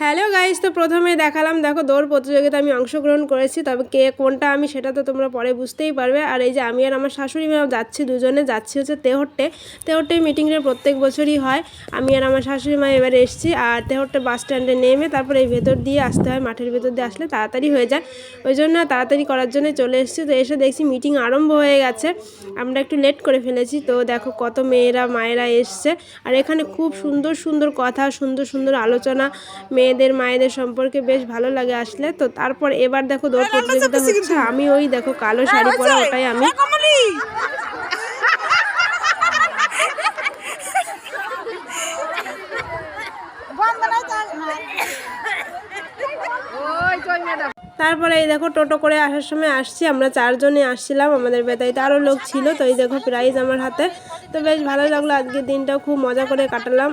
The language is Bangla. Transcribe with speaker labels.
Speaker 1: হ্যালো গাইস, তো প্রথমে দেখালাম দেখো দৌড় প্রতিযোগিতা আমি অংশগ্রহণ করেছি, তবে কে কোনটা আমি সেটা তো তোমরা পরে বুঝতেই পারবে। আর এই যে আমি আর আমার শাশুড়ি মা যাচ্ছি, দুজনে যাচ্ছি হচ্ছে তেহট্টে মিটিংটা প্রত্যেক বছরই হয়। আমি আর আমার শাশুড়ি মা এবারে এসেছি। আর তেহট্টে বাস স্ট্যান্ডে নেমে তারপরে এই ভেতর দিয়ে আসতে হয়, মাঠের ভেতর দিয়ে আসলে তাড়াতাড়ি হয়ে যায়, ওই জন্য তাড়াতাড়ি করার জন্য চলে এসেছি। তো এসে দেখছি মিটিং আরম্ভ হয়ে গেছে, আমরা একটু লেট করে ফেলেছি। তো দেখো কত মেয়েরা মায়েরা এসছে, আর এখানে খুব সুন্দর সুন্দর কথা, সুন্দর সুন্দর আলোচনা মেয়েদের মায়েদের সম্পর্কে, বেশ ভালো লাগে আসলে। তো তারপর এবার দেখো দৌড় প্রতিযোগিতা হচ্ছে, আমি ওই দেখো কালো শাড়ি পরা, ওটাই আমি। তারপরে এই দেখো টোটো করে আসার সময় আসছি, আমরা 4 জনে আসছিলাম, আমাদের বেতাইতে আরও লোক ছিল। তো এই দেখো প্রাইজ আমার হাতে, তো বেশ ভালো লাগলো, আজকের দিনটাও খুব মজা করে কাটালাম।